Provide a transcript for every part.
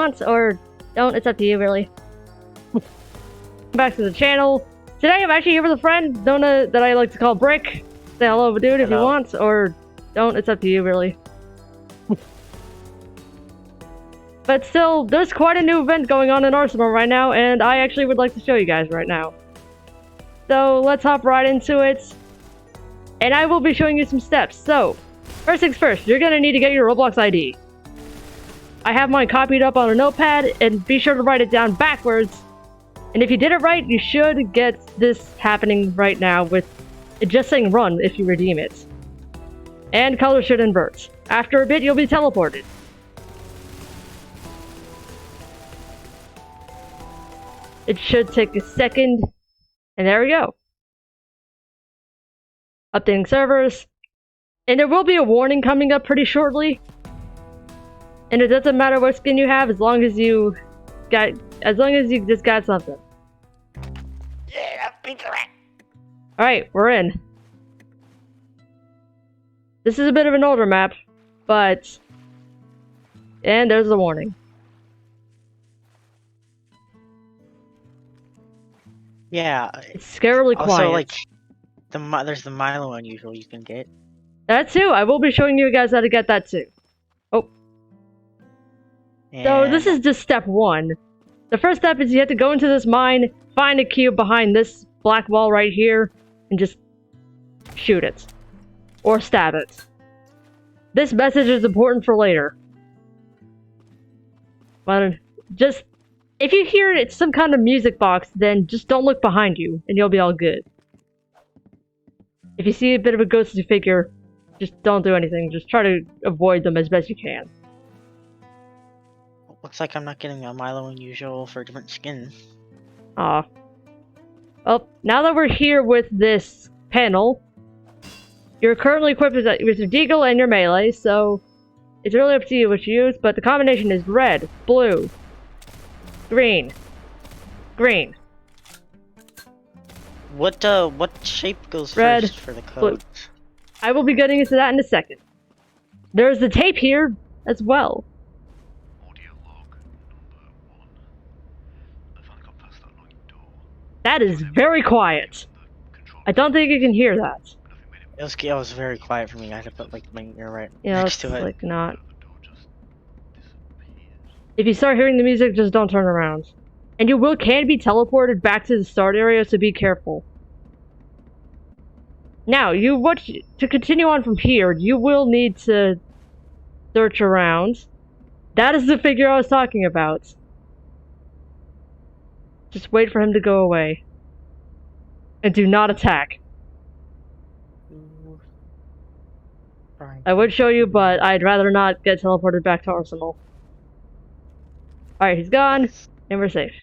want, or don't. It's up to you, really. Back to the channel. Today I'm actually here with a friend, Donna, that I like to call Brick. Say hello, dude, if you want, or don't. It's up to you, really. But still, there's quite a new event going on in Arsenal right now, and I actually would like to show you guys right now. So, let's hop right into it. And I will be showing you some steps. So, first things first, you're gonna need to get your Roblox ID. I have mine copied up on a notepad, and be sure to write it down backwards. And if you did it right, you should get this happening right now with it just saying run if you redeem it. And color should invert. After a bit, you'll be teleported. It should take a second, and there we go. Updating servers. And there will be a warning coming up pretty shortly. And it doesn't matter what skin you have, as long as you just got something. Yeah, pizza rat. Alright, we're in. This is a bit of an older map, but... And there's the warning. Yeah. It's scarily quiet. Also, like, there's the Milo unusual you can get. That too! I will be showing you guys how to get that too. Oh. And So this is just step one. The first step is you have to go into this mine, find a cube behind this black wall right here, and just shoot it. Or stab it. This message is important for later. But just, if you hear it's some kind of music box, then just don't look behind you, and you'll be all good. If you see a bit of a ghostly figure, just don't do anything. Just try to avoid them as best you can. looks like I'm not getting a Milo unusual for a different skin. Aw. Well, now that we're here with this panel, you're currently equipped with your deagle and your melee, so it's really up to you what you use, but the combination is red, blue, green, green. What shape goes Red, first for the codes? I will be getting into that in a second. There's the tape here as well. Audio log number 1. I finally got past that locked door. That is very quiet. I don't think you can hear that. It was very quiet for me. I had to put like my ear right Yeah, next it's to it. like not. If you start hearing the music, just don't turn around. And you can be teleported back to the start area, so be careful. Now, to continue on from here, you will need to search around. That is the figure I was talking about. Just wait for him to go away. And do not attack. Right. I would show you, but I'd rather not get teleported back to Arsenal. Alright, he's gone, and we're safe.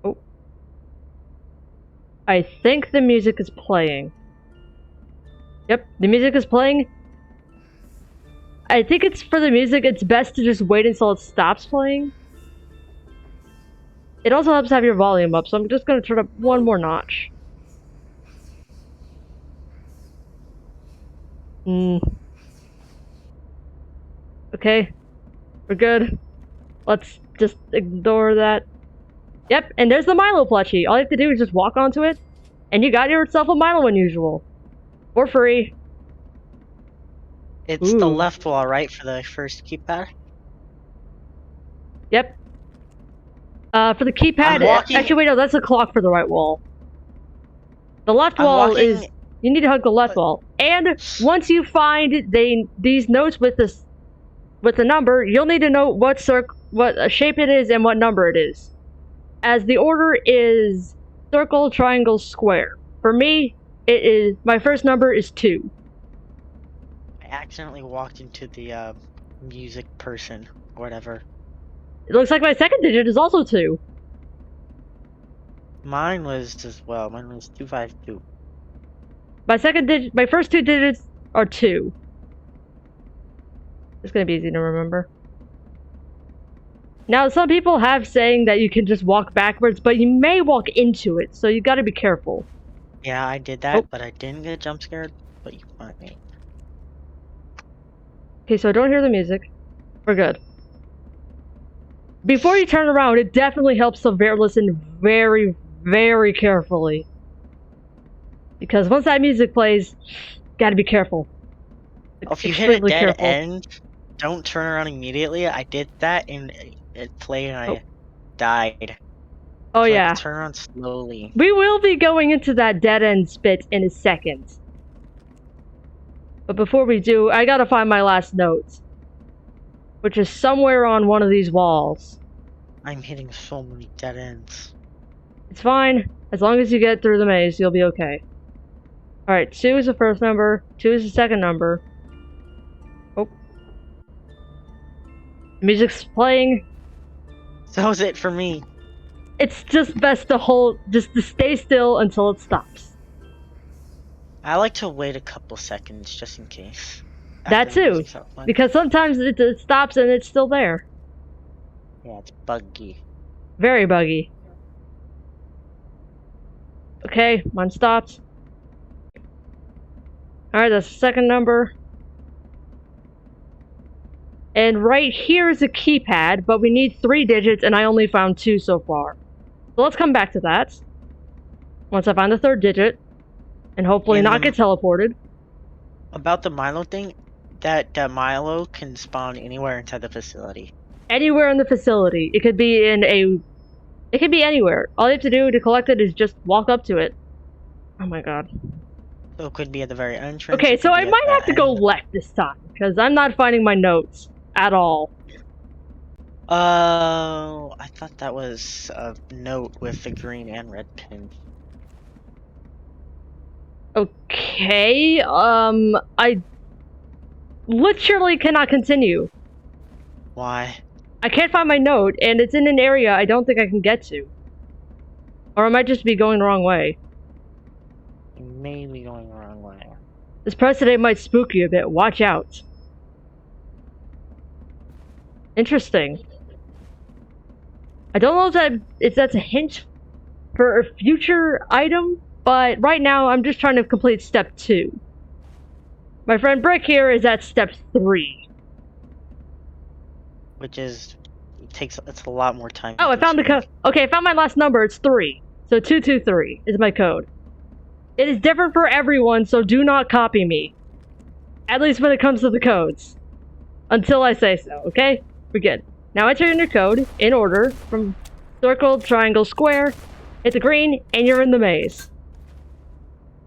Oh. I think the music is playing. Yep, the music is playing. I think it's for the music, it's best to just wait until it stops playing. It also helps to have your volume up, so I'm just going to turn up one more notch. Okay, we're good. Let's just ignore that. Yep, and there's the Milo plushie. All you have to do is just walk onto it, and you got yourself a Milo unusual. For free. It's the Ooh. left wall, right, for the first keypad? Yep. For the keypad, actually wait, no, that's a clock for the right wall. The left wall is, you need to hug the left wall. And once you find these notes with the number, you'll need to know what shape it is and what number it is. As the order is circle, triangle, square. For me, my first number is 2. I accidentally walked into the music person, or whatever. It looks like my second digit is also 2. Mine was as well. Mine was 252. My first 2 digits are 2. It's gonna be easy to remember. Now, some people have saying that you can just walk backwards, but you may walk into it, so you gotta be careful. Yeah, I did that, but I didn't get jump scared. But you might me. Okay, so I don't hear the music. We're good. Before you turn around, it definitely helps to listen very, very carefully. Because once that music plays, gotta be careful. If you hit a Extremely dead careful. end, don't turn around immediately. I did that and it played and Oh. I died. Oh So I yeah. had to turn around slowly. We will be going into that dead end spit in a second. But before we do, I gotta find my last note. Which is somewhere on one of these walls. I'm hitting so many dead ends. It's fine. As long as you get through the maze, you'll be okay. Alright, 2 is the first number, 2 is the second number. Oh. The music's playing. So is it for me. It's just best to stay still until it stops. I like to wait a couple seconds just in case. That after the too, music's out playing. because sometimes it stops and it's still there. Yeah, it's buggy. Very buggy. Okay, mine stopped. Alright, that's the second number. And right here is a keypad, but we need 3 digits and I only found 2 so far. So let's come back to that. Once I find the 3rd digit. And hopefully not get teleported. About the Milo thing, that Milo can spawn anywhere inside the facility. Anywhere in the facility. It could be anywhere. All you have to do to collect it is just walk up to it. Oh my god. So it could be at the very entrance. Okay, it so could I be at might the have to go end. left this time, because I'm not finding my notes at all. Oh, I thought that was a note with the green and red pin. Okay, I literally cannot continue. Why? I can't find my note, and it's in an area I don't think I can get to. Or I might just be going the wrong way. You may be going the wrong way. This precedent might spook you a bit. Watch out. Interesting. I don't know if that's a hint for a future item, but right now I'm just trying to complete step 2. My friend Brick here is at step 3. Which is, it's a lot more time. Oh, I found the code. Okay, I found my last number. It's 3. So 223 is my code. It is different for everyone, so do not copy me. At least when it comes to the codes. Until I say so, okay? We're good. Now enter in your code, in order, from circle, triangle, square, hit the green, and you're in the maze.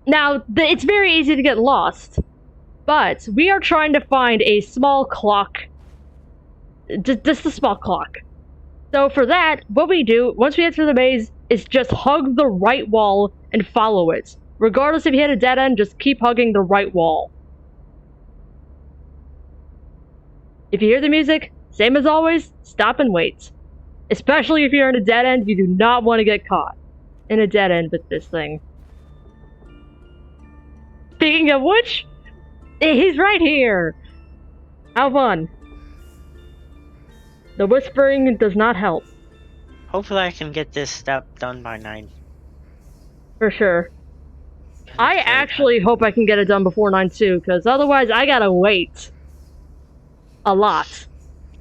Now, it's very easy to get lost, but we are trying to find a small clock. Just a small clock. So for that, what we do, once we enter the maze, is just hug the right wall and follow it. Regardless if you hit a dead end, just keep hugging the right wall. If you hear the music, same as always, stop and wait. Especially if you're in a dead end, you do not want to get caught in a dead end with this thing. Speaking of which, he's right here! How fun. The whispering does not help. Hopefully I can get this step done by 9. For sure. I actually hope I can get it done before 9 too, because otherwise I gotta wait. A lot.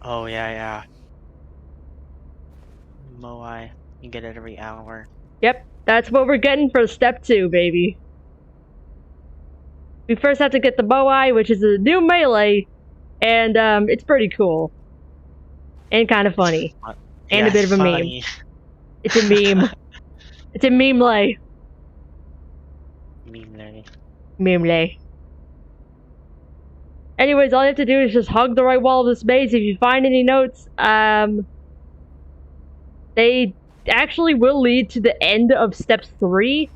Oh, yeah. Moai, you get it every hour. Yep, that's what we're getting for step 2, baby. We first have to get the Moai, which is a new melee, and it's pretty cool. And kind of funny. And a bit of a meme. It's a meme. It's a meme-lay. Meme-lay. Anyways, all you have to do is just hug the right wall of this maze. If you find any notes, they actually will lead to the end of step 3,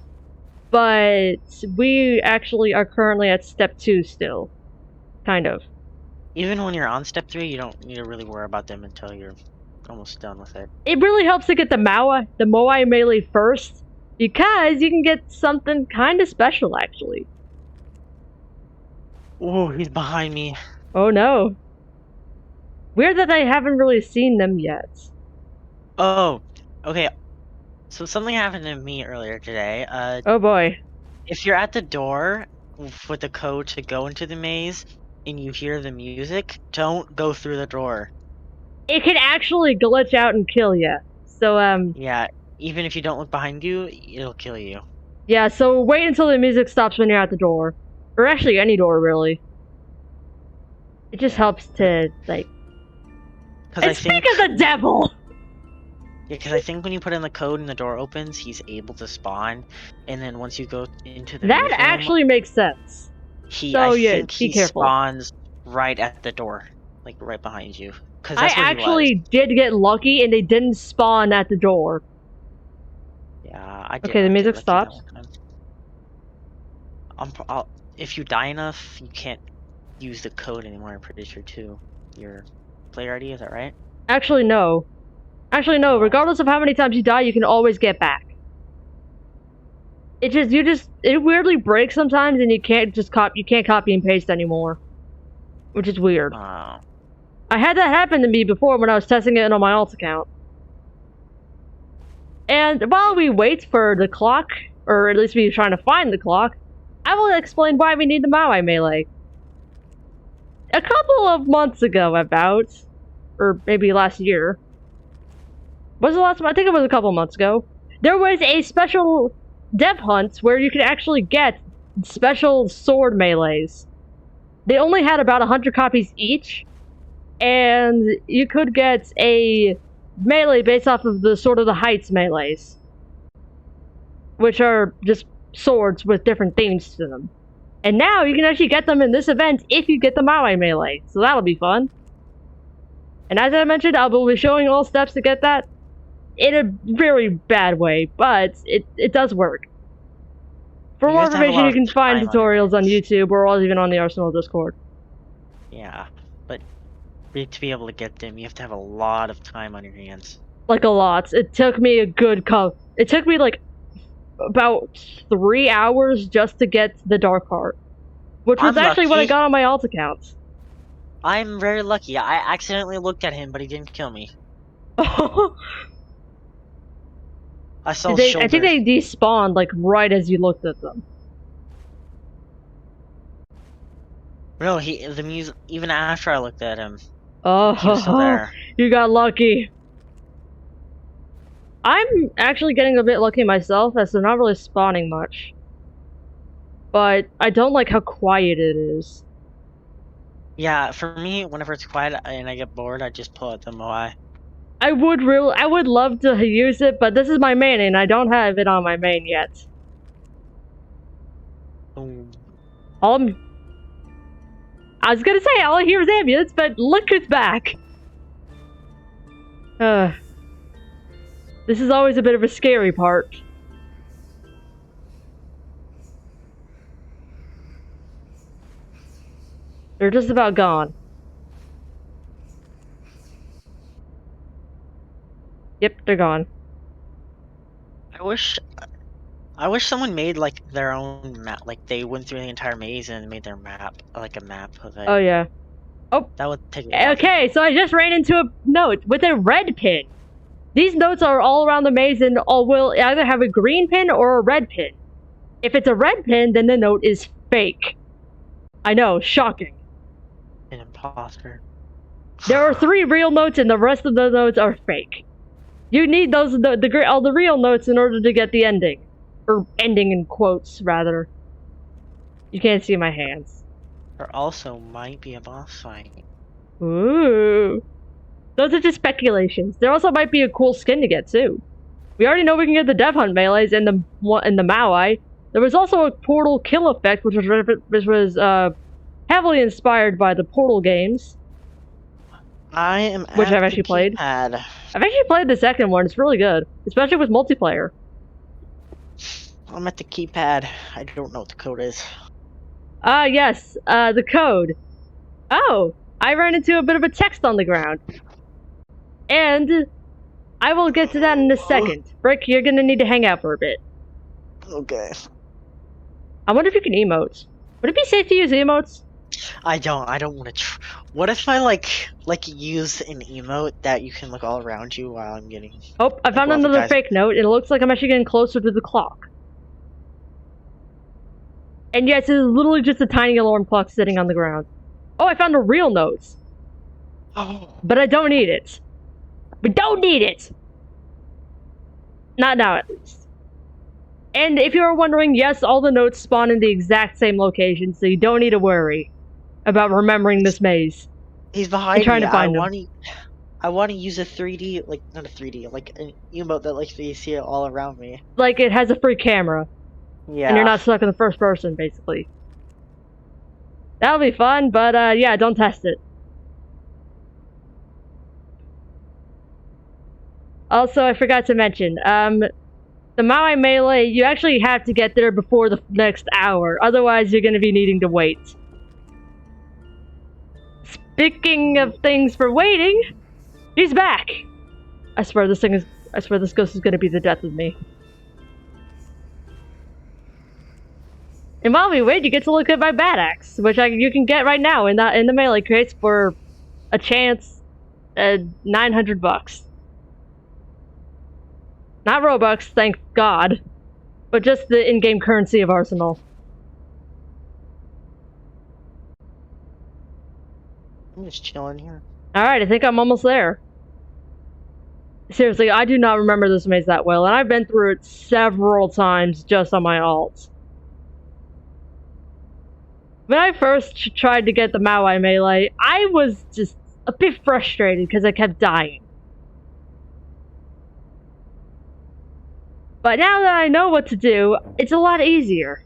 but we actually are currently at step 2 still. Kind of. Even when you're on step 3, you don't need to really worry about them until you're almost done with it. It really helps to get the Moai melee first, because you can get something kind of special, actually. Oh, he's behind me. Oh no. Weird that I haven't really seen them yet. Oh, okay. So something happened to me earlier today. Oh boy. If you're at the door with the code to go into the maze, and you hear the music, don't go through the door. It can actually glitch out and kill you. So, Yeah, even if you don't look behind you, it'll kill you. yeah, so wait until the music stops when you're at the door. Or actually, any door, really. It just helps to, like... Because And I think, speak of the devil! yeah, because I think when you put in the code and the door opens, he's able to spawn, and then once you go into the That news room, actually makes sense. he, So, I yeah, think be he careful. spawns right at the door, like right behind you. Because I that's where he actually was. did get lucky, and they didn't spawn at the door. Yeah, I did. Okay, the not get music lucky that stops. one time. If you die enough, you can't use the code anymore. I'm pretty sure too. Your player ID, is that right? Actually, no. Actually, no. Oh. Regardless of how many times you die, you can always get back. It weirdly breaks sometimes, and you can't copy and paste anymore, which is weird. Oh. I had that happen to me before when I was testing it on my alt account. And while we wait for the clock, or at least we're trying to find the clock, I will explain why we need the Maui melee. A couple of months ago, or maybe last year. Was it last month? I think it was a couple months ago. There was a special dev hunt where you could actually get special sword melees. They only had about 100 copies each, and you could get a melee based off of the Sword of the Heights melees, which are just swords with different themes to them. And now you can actually get them in this event if you get the Maui melee, so that'll be fun. And as I mentioned, I will be showing all steps to get that in a very bad way, but it does work. For You more have to have a information, lot you of can find time on your tutorials on hands. YouTube or even on the Arsenal Discord. Yeah, but to be able to get them, you have to have a lot of time on your hands. Like a lot. It took me It took me like about 3 hours just to get the Dark Heart, which was I'm actually what I lucky. got on my alt account. I'm very lucky. I accidentally looked at him, but he didn't kill me. I saw his shoulder. I think they despawned like right as you looked at them. No, the music. Even after I looked at him, Oh, he was still there. You got lucky. I'm actually getting a bit lucky myself, as they're not really spawning much. But I don't like how quiet it is. Yeah, for me, whenever it's quiet and I get bored, I just pull out the Moai. I would love to use it, but this is my main, and I don't have it on my main yet. Ooh. I was gonna say all I hear is ambulance, but look who's back. This is always a bit of a scary part. They're just about gone. Yep, they're gone. I wish someone made like their own map, like they went through the entire maze and made their map, like a map of it. Oh yeah. Oh, That would take me. okay, so I just ran into a note with a red pin. These notes are all around the maze and all will either have a green pin or a red pin. If it's a red pin, then the note is fake. I know, shocking. An imposter. There are 3 real notes and the rest of the notes are fake. You need all the real notes in order to get the ending. Or ending in quotes, rather. You can't see my hands. There also might be a boss fight. Ooh. Those are just speculations. There also might be a cool skin to get, too. We already know we can get the Dev Hunt melees and the Maui. There was also a Portal kill effect, which was heavily inspired by the Portal games. I am Which at I've actually the played. keypad. I've actually played the second one. It's really good, especially with multiplayer. I'm at the keypad. I don't know what the code is. Yes, the code. Oh, I ran into a bit of a text on the ground. And I will get to that in a second. Brick, you're gonna need to hang out for a bit. Okay. I wonder if you can emote. Would it be safe to use emotes? I don't want to. What if I like use an emote that you can look all around you while I'm getting? Oh, I found while the another guys- fake note, and it looks like I'm actually getting closer to the clock. And yes, it's literally just a tiny alarm clock sitting on the ground. Oh, I found a real note. Oh. But I don't need it. We don't need it! Not now, at least. And if you are wondering, yes, all the notes spawn in the exact same location, so you don't need to worry about remembering this maze. He's behind trying me. to find I want to use a 3D, like, not a 3D, like an emote that lets me see it all around me. Like, it has a free camera, Yeah. and you're not stuck in the first person, basically. That'll be fun, but yeah, don't test it. Also, I forgot to mention, the Maui Melee, you actually have to get there before the next hour, otherwise you're going to be needing to wait. Speaking of things for waiting, he's back! I swear this ghost is going to be the death of me. And while we wait, you get to look at my bad axe, which you can get right now in the melee crates for a chance at $900. Not Robux, thank God, but just the in-game currency of Arsenal. I'm just chilling here. Alright, I think I'm almost there. Seriously, I do not remember this maze that well, and I've been through it several times just on my alt. When I first tried to get the Maui Melee, I was just a bit frustrated because I kept dying. But now that I know what to do, it's a lot easier.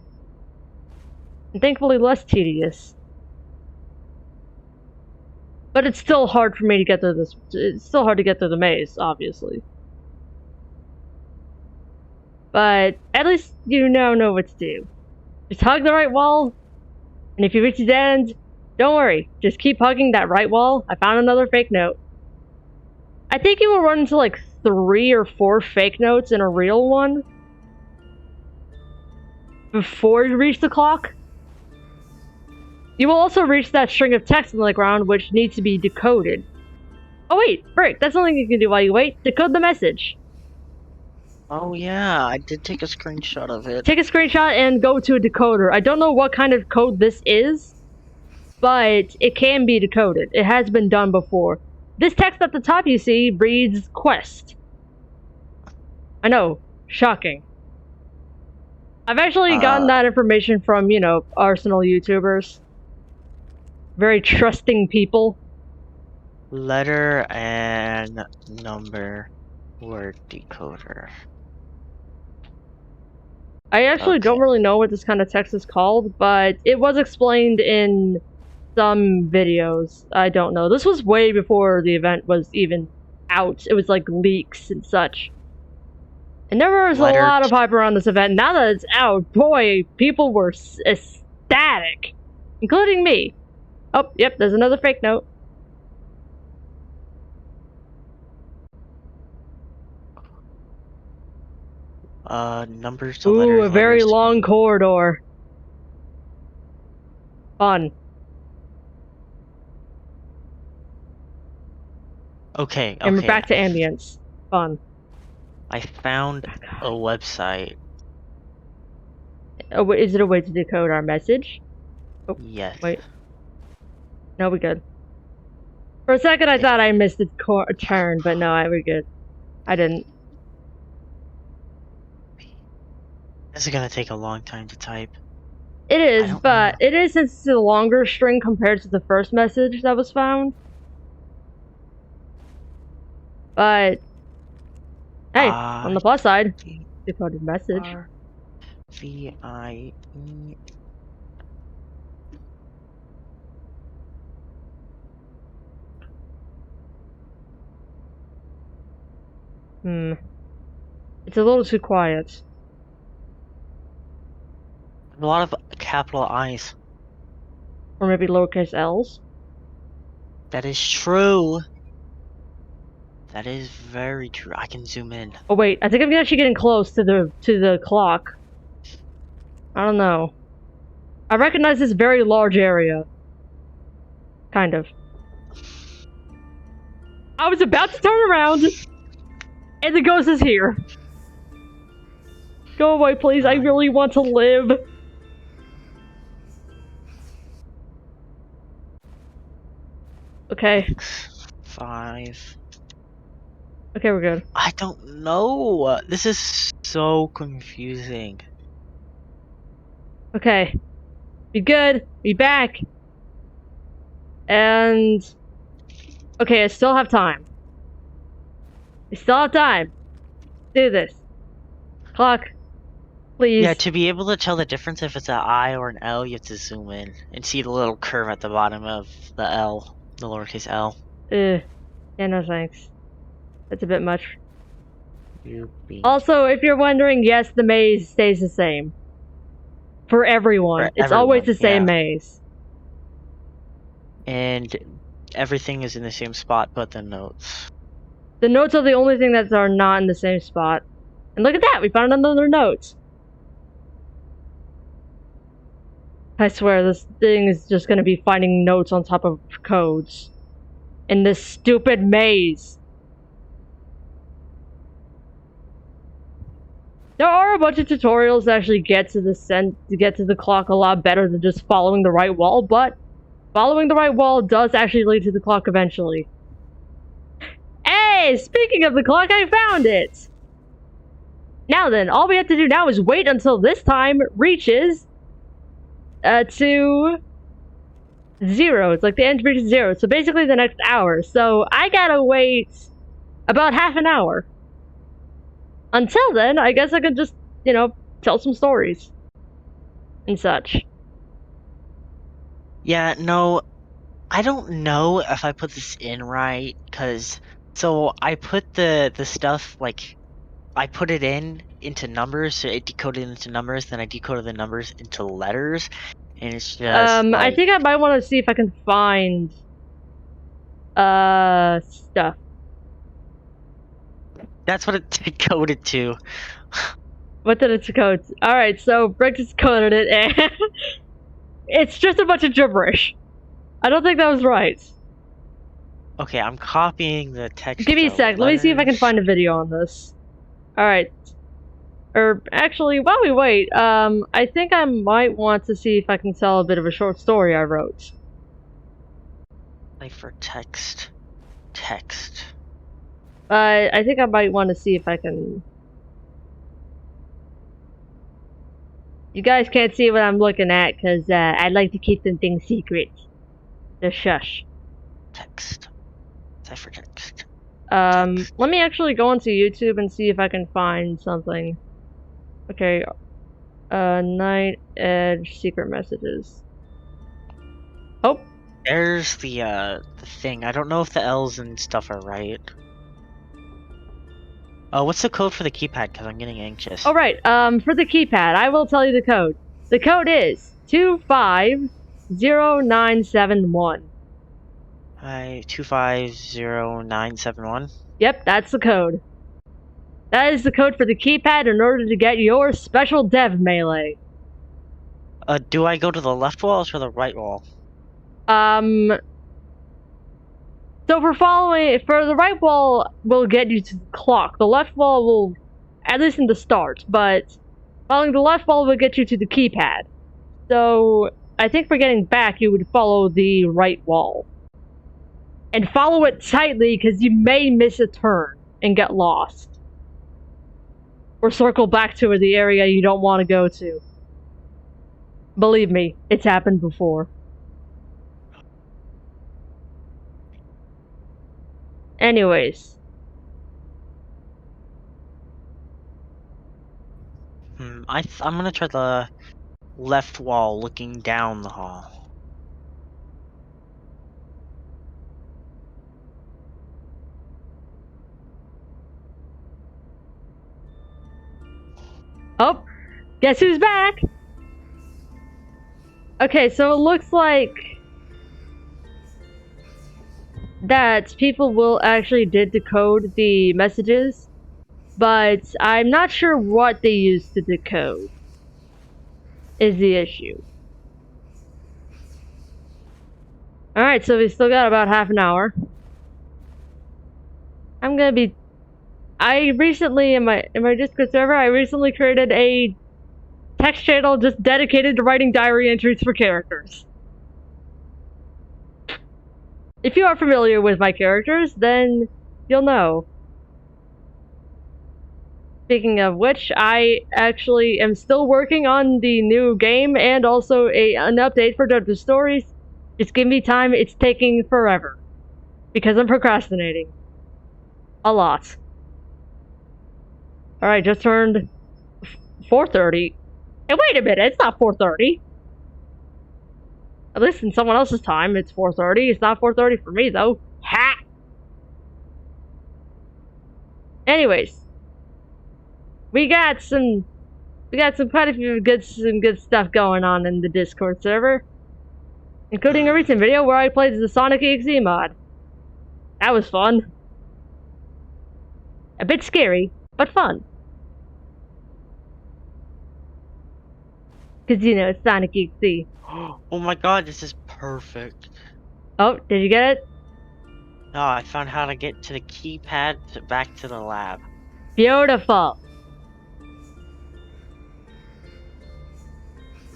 And thankfully less tedious. But it's still hard for me to get through this. It's still hard to get through the maze, obviously. But at least you now know what to do. Just hug the right wall, and if you reach the dead end, don't worry. Just keep hugging that right wall. I found another fake note. I think you will run into like 3 or 4 fake notes and a real one before you reach the clock. You will also reach that string of text on the ground which needs to be decoded. Oh wait, frick, that's something you can do while you wait. Decode the message. Oh yeah, I did take a screenshot of it. Take a screenshot and go to a decoder. I don't know what kind of code this is, but it can be decoded. It has been done before. This text at the top you see reads quest. I know, shocking. I've actually gotten that information from, you know, Arsenal YouTubers. Very trusting people. Letter and number word decoder. I actually don't really know what this kind of text is called, but it was explained in some videos. I don't know. This was way before the event was even out. It was like leaks and such. And there was a lot of hype around this event. Now that it's out, boy, people were ecstatic. Including me. Oh, yep, there's another fake note. Numbers to Ooh, letters. a very letters long corridor. Fun. Okay, And we're back to ambience. Fun. I found a website. Oh, is it a way to decode our message? Oh, Yes. wait. No, we're good. For a second, I thought I missed a turn, but no, we're good. I didn't. This is gonna take a long time to type. It is, but it is since it's a longer string compared to the first message that was found. But hey, on the plus side, decoded message. V-I-E. It's a little too quiet. A lot of capital I's. Or maybe lowercase l's. That is true. That is very true. I can zoom in. Oh wait, I think I'm actually getting close to the clock. I don't know. I recognize this very large area. Kind of. I was about to turn around, and the ghost is here. Go away, please. I really want to live. Okay. 5. Okay, we're good. I don't know. This is so confusing. Okay. Be good. Be back. And... Okay, I still have time. I still have time. Do this. Clock. Please. Yeah, to be able to tell the difference if it's an I or an L, you have to zoom in and see the little curve at the bottom of the L, the lowercase L. Yeah, no thanks. That's a bit much. You be- Also, if you're wondering, yes, the maze stays the same. For everyone. For It's always everyone, the same yeah. maze. And everything is in the same spot but the notes. The notes are the only thing that are not in the same spot. And look at that! We found another note! I swear, this thing is just gonna be finding notes on top of codes. In this stupid maze. There are a bunch of tutorials that actually get to the clock a lot better than just following the right wall, but following the right wall does actually lead to the clock eventually. Hey, speaking of the clock, I found it! Now then, all we have to do now is wait until this time reaches to 0. It's like the end reaches 0, so basically the next hour. So I gotta wait about half an hour. Until then, I guess I could just, you know, tell some stories. And such. Yeah, no, I don't know if I put this in right, because, so I put the stuff, like, I put it into numbers, so it decoded into numbers, then I decoded the numbers into letters, and it's just, I think I might want to see if I can find, stuff. That's what it decoded to. What did it decode? Alright, so Brick just coded it, and it's just a bunch of gibberish. I don't think that was right. Okay, I'm copying the text. Give me a sec, let me see if I can find a video on this. Alright. Or, actually, while we wait, I think I might want to see if I can tell a bit of a short story I wrote. Like for text. Text. I think I might want to see if I can... You guys can't see what I'm looking at, because I'd like to keep them things secret. So shush. Text. Ciphertext. Let me actually go onto YouTube and see if I can find something. Okay, Night Edge secret messages. Oh, There's the thing. I don't know if the L's and stuff are right. Oh, what's the code for the keypad? Because I'm getting anxious. alright, for the keypad, I will tell you the code. The code is 250971. Hi, 250971. Yep, that's the code. That is the code for the keypad in order to get your special dev melee. Do I go to the left wall or the right wall? So for the right wall will get you to the clock. The left wall will, at least in the start, but following the left wall will get you to the keypad. So I think for getting back, you would follow the right wall. And follow it tightly, because you may miss a turn and get lost. Or circle back to the area you don't want to go to. Believe me, it's happened before. Anyways. I'm gonna try the left wall looking down the hall. Oh, guess who's back? Okay, so it looks like that people will actually did decode the messages, but I'm not sure what they used to decode is the issue. Alright, so we still got about half an hour. I recently, in my Discord server, I recently created a text channel just dedicated to writing diary entries for characters. If you are familiar with my characters, then you'll know. Speaking of which, I actually am still working on the new game and also an update for JoJo Stories. Just give me time, it's taking forever. Because I'm procrastinating. A lot. Alright, just turned 4:30. Hey, wait a minute, it's not 4:30. At least in someone else's time, it's 4:30. It's not 4:30 for me, though. Ha! Anyways. We got quite a few good stuff going on in the Discord server. Including a recent video where I played the Sonic EXE mod. That was fun. A bit scary, but fun. Because, you know, it's Sonic EXE. Oh my god, this is perfect. Oh, did you get it? No, I found how to get to the keypad back to the lab. Beautiful.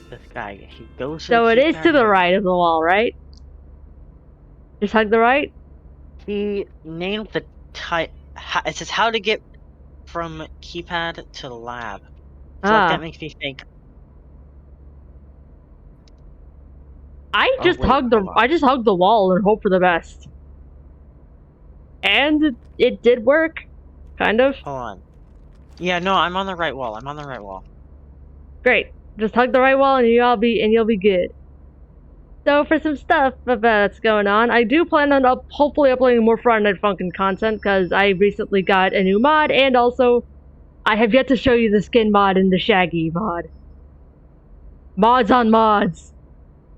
This guy, he goes to So the it is keypad to the and right of the wall, right? Just hug the right? he named the type. It says how to get from keypad to the lab. So like, Ah. that makes me think. I just hugged the wall and hope for the best. And it did work. Kind of. Hold on. Yeah, no, I'm on the right wall. I'm on the right wall. Great. Just hug the right wall and you'll be good. So for some stuff that's going on, I do plan on hopefully uploading more Friday Night Funkin' content because I recently got a new mod and also I have yet to show you the skin mod and the Shaggy mod. Mods on mods.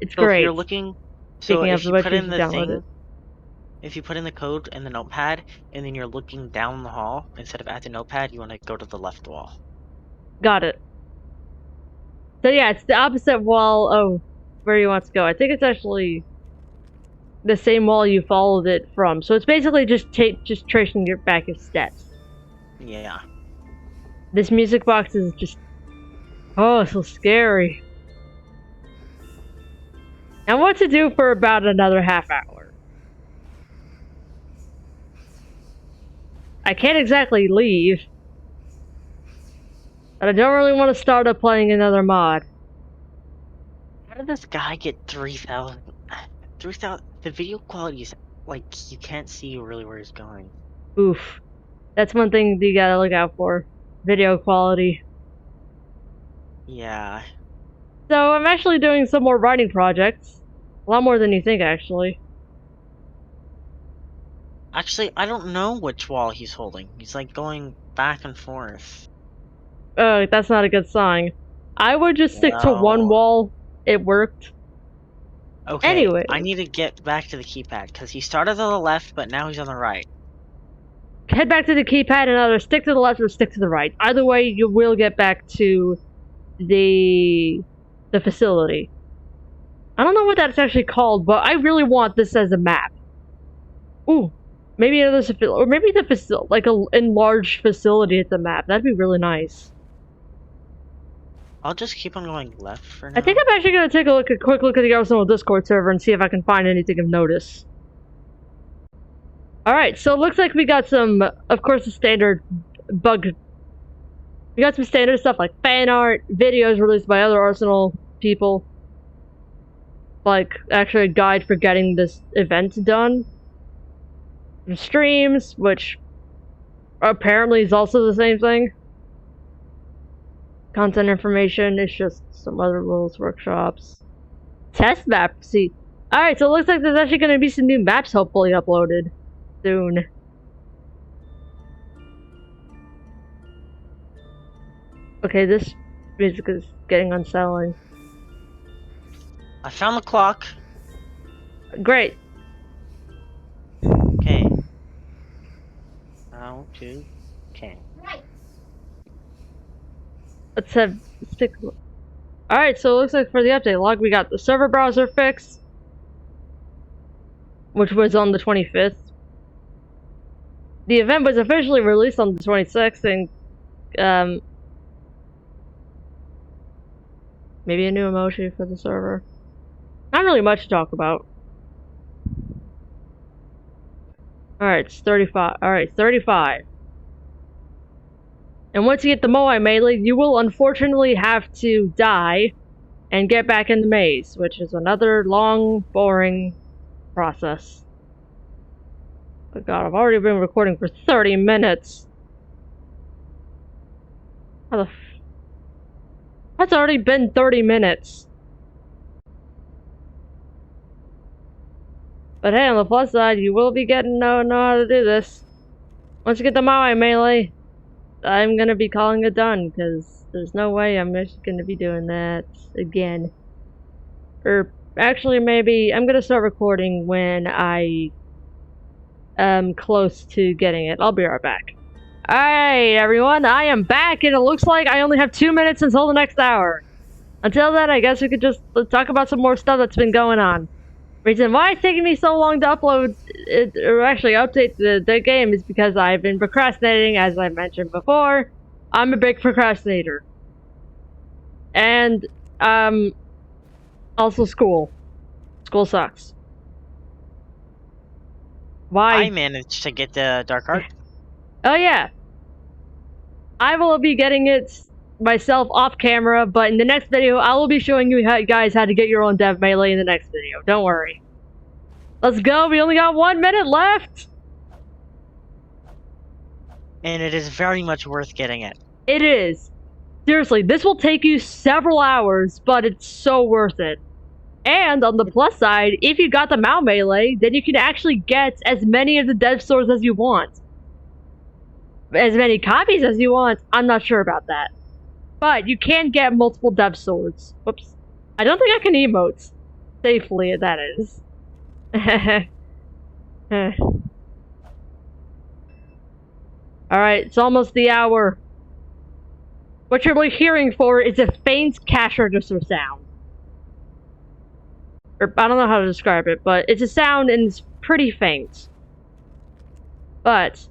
It's So great. if you're looking, Speaking so of if you which, put you in should the download thing, it. if you put in the code in the notepad and then you're looking down the hall instead of at the notepad, you want to go to the left wall. Got it. So yeah, it's the opposite wall of where you want to go. I think it's actually the same wall you followed it from. So it's basically just tracing your steps. Yeah. This music box is just so scary. And what to do for about another half hour. I can't exactly leave. But I don't really want to start up playing another mod. How did this guy get 3,000? 3,000. The video quality is like you can't see really where he's going. Oof. That's one thing you gotta look out for. Video quality. Yeah. So I'm actually doing some more writing projects. A lot more than you think, actually. Actually, I don't know which wall he's holding. He's like going back and forth. That's not a good sign. I would just stick to one wall. It worked. Okay, Anyway. I need to get back to the keypad, because he started on the left, but now he's on the right. Head back to the keypad and either stick to the left or stick to the right. Either way, you will get back to the facility. I don't know what that's actually called, but I really want this as a map. Ooh, maybe another facility, or maybe the facility, like a enlarged facility at the map. That'd be really nice. I'll just keep on going left for now. I think I'm actually gonna take a quick look at the Arsenal Discord server and see if I can find anything of notice. Alright, so it looks like we got some, of course, the standard bug. We got some standard stuff like fan art, videos released by other Arsenal people. Like, actually a guide for getting this event done. Some streams, which apparently is also the same thing. Content information, it's just some other rules workshops. Test map, see. Alright, so it looks like there's actually going to be some new maps hopefully uploaded soon. Okay, this music is getting unsettling. I found the clock. Great. Okay. Now to... Okay. Let's have stick. Alright, so it looks like for the update log, we got the server browser fix, which was on the 25th. The event was officially released on the 26th, and maybe a new emoji for the server. Not really much to talk about. Alright, it's 35. Alright, 35. And once you get the Moai melee, you will unfortunately have to die and get back in the maze, which is another long, boring process. But god, I've already been recording for 30 minutes. How the f... That's already been 30 minutes. But hey, on the plus side, you will be getting know how to do this. Once you get the Moai melee, I'm gonna be calling it done, because there's no way I'm just gonna be doing that again. Or, actually, maybe I'm gonna start recording when I am close to getting it. I'll be right back. Alright, everyone, I am back, and it looks like I only have 2 minutes until the next hour. Until then, I guess we could just talk about some more stuff that's been going on. Reason why it's taking me so long to upload it, or actually update the game, is because I've been procrastinating, as I mentioned before. I'm a big procrastinator. And, also school. School sucks. Why? I managed to get the Dark Art. Oh yeah. I will be getting it myself off camera, but in the next video, I will be showing you guys how to get your own dev melee in the next video. Don't worry. Let's go. We only got 1 minute left. And it is very much worth getting it. It is. Seriously, this will take you several hours, but it's so worth it. And on the plus side, if you got the Mao melee, then you can actually get as many of the dev swords as you want. As many copies as you want, I'm not sure about that. But you can get multiple dev swords. Whoops. I don't think I can emote. Safely, that is. Alright, it's almost the hour. What you're hearing for is a faint cash register sound. Or, I don't know how to describe it, but it's a sound and it's pretty faint. But,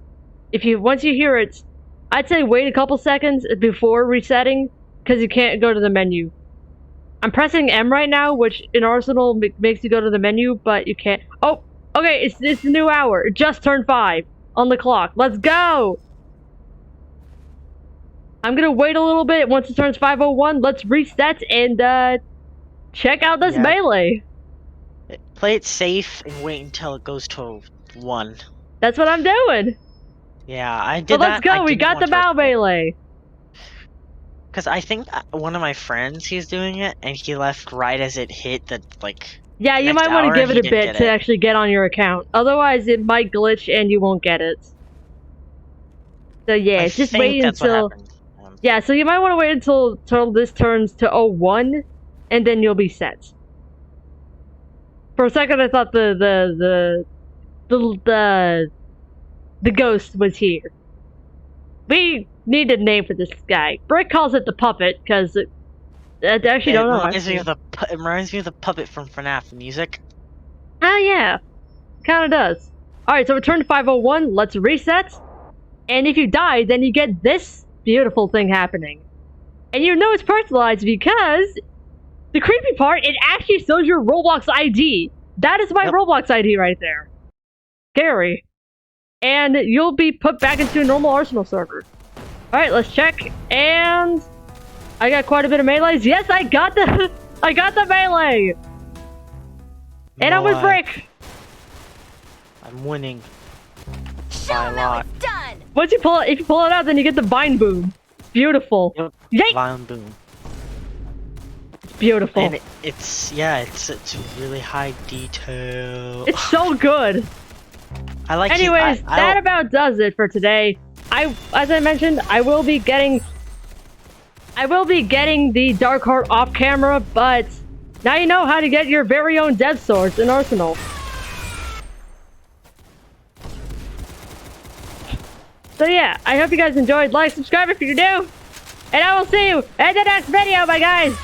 once you hear it, I'd say wait a couple seconds before resetting, because you can't go to the menu. I'm pressing M right now, which in Arsenal makes you go to the menu, but you can't. Oh, okay, it's the new hour. It just turned 5 on the clock. Let's go! I'm gonna wait a little bit. Once it turns 5:01, let's reset and check out this melee. Play it safe and wait until it goes to 1. That's what I'm doing. Yeah, I did So that. let's go. We got the Mao melee. Because I think one of my friends, he's doing it, and he left right as it hit the, like... Yeah, you might want to give it a bit to actually get on your account. Otherwise, it might glitch and you won't get it. So yeah, just wait until... Yeah, so you might want to wait until this turns to 01, and then you'll be set. For a second, I thought the ghost was here. We need a name for this guy. Brick calls it the puppet, because I actually don't know. It reminds me of the puppet from FNAF music. Oh yeah, kinda does. Alright, so return to 5:01, let's reset. And if you die, then you get this beautiful thing happening. And you know it's personalized because the creepy part, it actually shows your Roblox ID. That is my Roblox ID right there. Scary. And you'll be put back into a normal Arsenal server. Alright, let's check. And I got quite a bit of melees. Yes, I got the melee. And I'm with Brick. I'm winning by a lot. Done. Once you pull it, if you pull it out, then you get the vine boom. Beautiful. Yep. Yay! Vine boom. Beautiful. And it's really high detail. It's so good. I like. Anyways, that about does it for today. As I mentioned, I will be getting the Dark Heart off camera, but now you know how to get your very own dev swords in Arsenal. So yeah, I hope you guys enjoyed. Like, subscribe if you're new, and I will see you in the next video, my guys.